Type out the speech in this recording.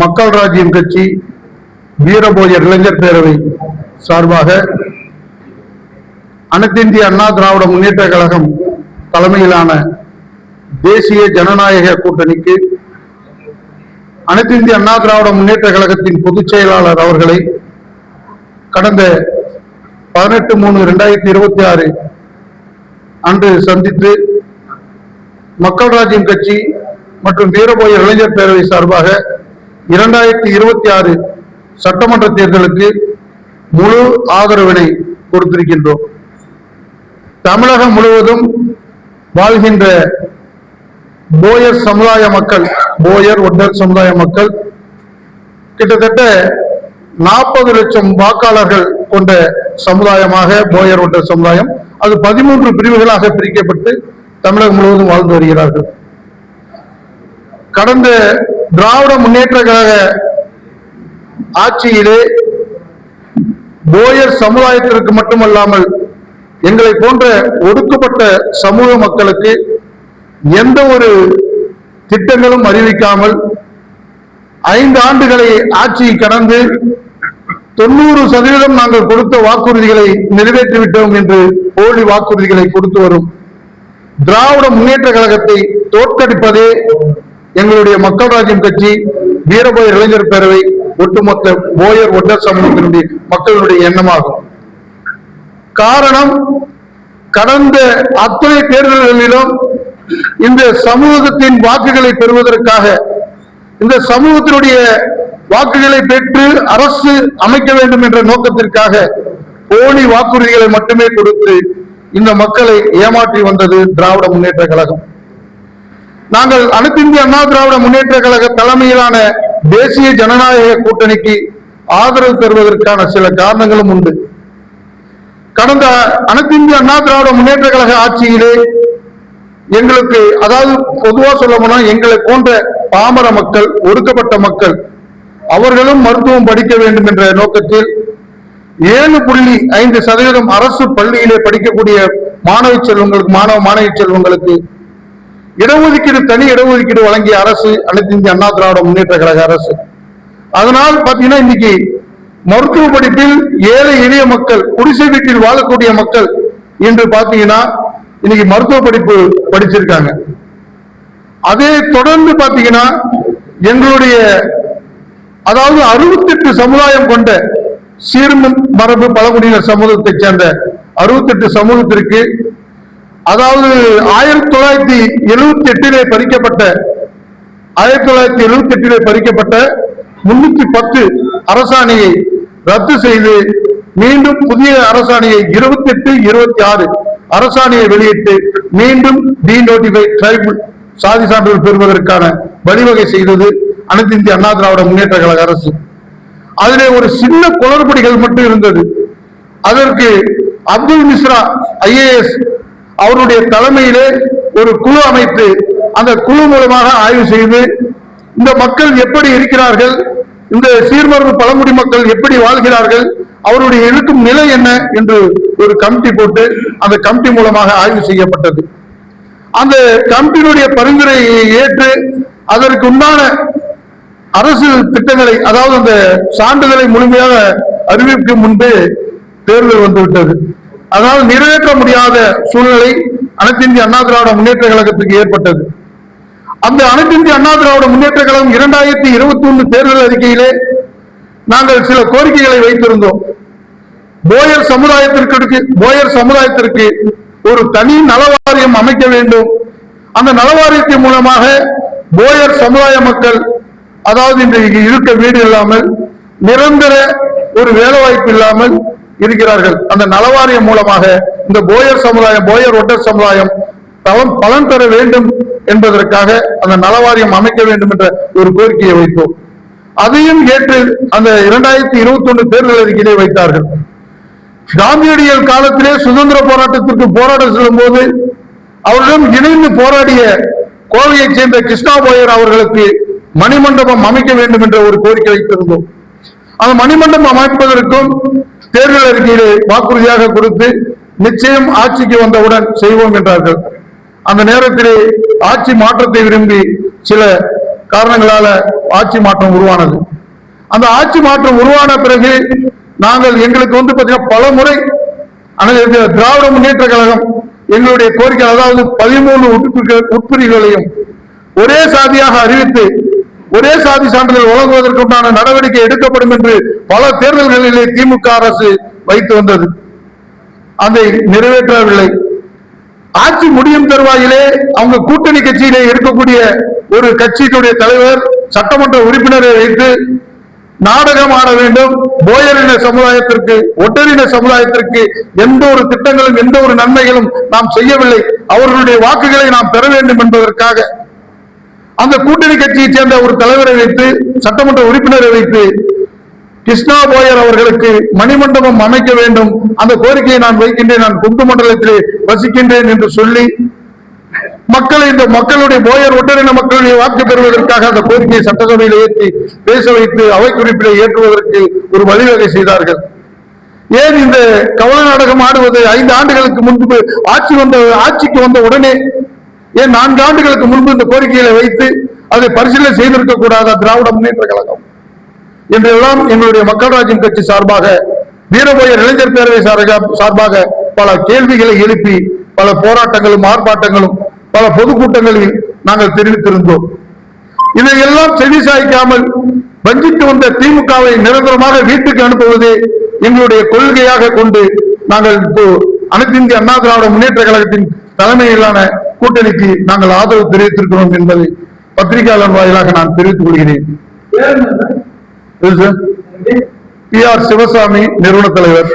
மக்கள் ராஜ்யம் கட்சி வீரபோயர் இளைஞர் பேரவை சார்பாக அனைத்து இந்திய அண்ணா திராவிட முன்னேற்ற கழகம் தலைமையிலான தேசிய ஜனநாயக கூட்டணிக்கு அனைத்து இந்திய அண்ணா திராவிட முன்னேற்ற கழகத்தின் பொதுச் செயலாளர் அவர்களை கடந்த 18/3/2026 அன்று சந்தித்து மக்கள் ராஜ்யம் கட்சி மற்றும் வீரபோயர் இளைஞர் பேரவை சார்பாக 2026 சட்டமன்ற தேர்தலுக்கு முழு ஆதரவினை கொடுத்திருக்கின்றோம். தமிழகம் முழுவதும் வாழ்கின்ற போயர் சமுதாய மக்கள், போயர் ஒட்டர் சமுதாய மக்கள் கிட்டத்தட்ட 40 லட்சம் வாக்காளர்கள் கொண்ட சமுதாயமாக போயர் ஒட்டர் சமுதாயம், அது 13 பிரிவுகளாக பிரிக்கப்பட்டு தமிழகம் முழுவதும் வாழ்ந்து வருகிறார்கள். கடந்த திராவிட முன்னேற்ற கழக ஆட்சியிலே போயர் சமுதாயத்திற்கு மட்டுமல்லாமல் எங்களை போன்ற ஒடுக்கப்பட்ட சமூக மக்களுக்கு எந்த ஒரு திட்டங்களும் அறிவிக்காமல் 5 ஆண்டுகளை ஆட்சி கடந்து 90% நாங்கள் கொடுத்த வாக்குறுதிகளை நிறைவேற்றிவிட்டோம் என்று போலி வாக்குறுதிகளை கொடுத்து வரும் திராவிட முன்னேற்ற கழகத்தை தோற்கடிப்பதே எங்களுடைய மக்கள் ராஜ்யம் கட்சி வீரபோயர் இளைஞர் பேரவை ஒட்டுமொத்த போயர் ஒட்டர் சமூகத்தினுடைய மக்களுடைய எண்ணமாகும். காரணம், கடந்த அத்தனை தேர்தல்களிலும் இந்த சமூகத்தின் வாக்குகளை பெறுவதற்காக, இந்த சமூகத்தினுடைய வாக்குகளை பெற்று அரசு அமைக்க வேண்டும் என்ற நோக்கத்திற்காக போலி வாக்குறுதிகளை மட்டுமே கொடுத்து இந்த மக்களை ஏமாற்றி வந்தது திராவிட முன்னேற்ற கழகம். நாங்கள் அனைத்து இந்திய அண்ணா திராவிட முன்னேற்ற கழக தலைமையிலான தேசிய ஜனநாயக கூட்டணிக்கு ஆதரவு தருவதற்கான சில காரணங்களும் உண்டு. கடந்த அனைத்து இந்திய அண்ணா திராவிட முன்னேற்ற கழக ஆட்சியிலே எங்களுக்கு, அதாவது பொதுவா சொல்ல போனா எங்களை போன்ற பாமர மக்கள், ஒடுக்கப்பட்ட மக்கள், அவர்களும் மருத்துவம் படிக்க வேண்டும் என்ற நோக்கத்தில் 7.5% அரசு பள்ளியிலே படிக்கக்கூடிய மாணவ செல்வங்களுக்கு இடஒதுக்கீடு, தனி இடஒதுக்கீடு வழங்கிய அரசு அனைத்து இந்திய அண்ணா திராவிட முன்னேற்ற கழக அரசு. அதனால் பாத்தீங்கன்னா இன்னைக்கு மருத்துவ படிப்பில் ஏழை எளிய மக்கள், குடிசை வீட்டில் வாழக்கூடிய மக்கள் இன்று பாத்தீங்கன்னா இன்னைக்கு மருத்துவ படிப்பு படிச்சிருக்காங்க. அதே தொடர்ந்து பாத்தீங்கன்னா எங்களுடைய, அதாவது 68 சமுதாயம் கொண்ட சீர்மரபு பழங்குடியினர் சமூகத்தை சேர்ந்த 68 சமூகத்திற்கு, அதாவது 1978 பறிக்கப்பட்ட 310 அரசாணையை ரத்து செய்து மீண்டும் புதிய அரசாணையை 28-26 அரசாணையை வெளியிட்டு மீண்டும் டீநோட்டிஃபைட் ட்ரைபல் சாதி சான்றிதழ் பெறுவதற்கான வழிவகை செய்தது அனைத்து இந்திய அண்ணா திராவிட முன்னேற்ற கழக அரசு. அதிலே ஒரு சின்ன குளறுபடிகள் மட்டும் இருந்தது. அதற்கு அப்துல் மிஸ்ரா IAS அவருடைய தலைமையிலே ஒரு குழு அமைத்து அந்த குழு மூலமாக ஆய்வு செய்து இந்த மக்கள் எப்படி இருக்கிறார்கள், இந்த சீர்மரபு பழங்குடி மக்கள் எப்படி வாழ்கிறார்கள், அவருடைய இருக்கும் நிலை என்ன என்று ஒரு கமிட்டி போட்டு அந்த கமிட்டி மூலமாக ஆய்வு செய்யப்பட்டது. அந்த கமிட்டியினுடைய பரிந்துரையை ஏற்று அதற்கு உண்டான அரசு திட்டங்களை, அதாவது அந்த சான்றிதழை முழுமையாக அறிவிக்கும் முன்பே தேர்தல் வந்துவிட்டது. அதனால் நிறைவேற்ற முடியாத சூழ்நிலை அனைத்து இந்திய அண்ணா திராவிட முன்னேற்ற கழகத்துக்கு ஏற்பட்டது. அந்த அனைத்து இந்திய அண்ணா திராவிட முன்னேற்ற கழகம் 2021 தேர்தல் அறிக்கையிலே நாங்கள் சில கோரிக்கைகளை வைத்திருந்தோம். போயர் சமுதாயத்திற்கு ஒரு தனி நலவாரியம் அமைக்க வேண்டும். அந்த நலவாரியத்தின் மூலமாக போயர் சமுதாய மக்கள், அதாவது இன்றைக்கு இருக்க வீடு இல்லாமல், நிரந்தர ஒரு வேலை வாய்ப்பு இல்லாமல் இருக்கிறார்கள். அந்த நலவாரியம் மூலமாக இந்த போயர் ஒட்டர் சமுதாயம் பலன் பெற வேண்டும் என்பதற்காக அந்த நலவாரியம் அமைக்க வேண்டும் என்ற ஒரு கோரிக்கையை வைத்தோம். அதையும் ஏற்று அந்த 2021 தேர்தல் அறிக்கையிலே வைத்தார்கள். காந்தியடிகள் காலத்திலே சுதந்திர போராட்டத்திற்கு போராட செல்லும் போது அவரிடம் இணைந்து போராடிய கோவையைச் சேர்ந்த கிருஷ்ணா போயர் அவர்களுக்கு மணிமண்டபம் அமைக்க வேண்டும் என்ற ஒரு கோரிக்கை வைத்திருந்தோம். அந்த மணிமண்டபம் அமைப்பதற்கும் தேர்தல் அறிக்கையிலே வாக்குறுதியாக கொடுத்து நிச்சயம் ஆட்சிக்கு வந்தவுடன் செய்வோம் என்றார்கள். அந்த நேரத்திலே ஆட்சி மாற்றத்தை விரும்பி சில காரணங்களால ஆட்சி மாற்றம் உருவானது. அந்த ஆட்சி மாற்றம் உருவான பிறகு நாங்கள் எங்களுக்கு பாத்தீங்கன்னா பல முறை திராவிட முன்னேற்ற கழகம் எங்களுடைய கோரிக்கை, அதாவது 13 உட்பிரிவுகளையும் ஒரே சாதியாக அறிவித்து ஒரே சாதி சான்றிதழ் வழங்குவதற்குண்டான நடவடிக்கை எடுக்கப்படும் என்று பல தேர்தல்களிலே திமுக அரசு வைத்து வந்தது. அதை நிறைவேற்றவில்லை. ஆட்சி முடியும் தருவாயிலே அவங்க கூட்டணி கட்சியிலே இருக்கக்கூடிய ஒரு கட்சியினுடைய தலைவர் சட்டமன்ற உறுப்பினரை வைத்து நாடகம் ஆட வேண்டும். போயரின சமுதாயத்திற்கு, ஒட்டரின சமுதாயத்திற்கு எந்த ஒரு திட்டங்களும் எந்த ஒரு நன்மைகளும் நாம் செய்யவில்லை, அவர்களுடைய வாக்குகளை நாம் பெற வேண்டும் என்பதற்காக அந்த கூட்டணி கட்சியை சேர்ந்த ஒரு தலைவரை வைத்து, சட்டமன்ற உறுப்பினரை வைத்து கிருஷ்ணா போயர் அவர்களுக்கு மணிமண்டபம் அமைக்க வேண்டும், அந்த கோரிக்கையை நான் வைக்கின்றேன், நான் கொங்கு மண்டலத்திலே வசிக்கின்றேன் என்று சொல்லி மக்களை, இந்த மக்களுடைய போயர் ஒட்டரின மக்களுடைய வாக்கு பெறுவதற்காக அந்த கோரிக்கையை சட்டசபையில் ஏற்றி பேச வைத்து அவை குறிப்பிலே ஏற்றுவதற்கு ஒரு வழிவகை செய்தார்கள். ஏன் இந்த கவல நாடகம் ஆடுவது? 5 ஆண்டுகளுக்கு முன்பு ஆட்சிக்கு வந்த உடனே ஏன் 4 ஆண்டுகளுக்கு முன்பு இந்த கோரிக்கைகளை வைத்து அதை பரிசீலனை செய்திருக்க கூடாத திராவிட முன்னேற்ற கழகம் என்றெல்லாம் எங்களுடைய மக்கள் ராஜ்யம் கட்சி சார்பாக, வீரபோயர் இளைஞர் பேரவை சார்பாக பல கேள்விகளை எழுப்பி பல போராட்டங்களும் ஆர்ப்பாட்டங்களும் பல பொதுக்கூட்டங்களில் நாங்கள் தெரிவித்திருந்தோம். இதையெல்லாம் செவி சாய்க்காமல் வஞ்சித்து வந்த திமுகவை நிரந்தரமாக வீட்டுக்கு அனுப்புவதே எங்களுடைய கொள்கையாக கொண்டு நாங்கள் அனைத்து இந்திய அண்ணா திராவிட முன்னேற்ற கழகத்தின் தலைமையிலான கூட்டணிக்கு நாங்கள் ஆதரவு தெரிவித்திருக்கிறோம் என்பதை பத்திரிகையாளர் வாயிலாக நான் தெரிவித்துக் கொள்கிறேன். பி.ஆர். சிவசாமி, நிறுவன தலைவர்.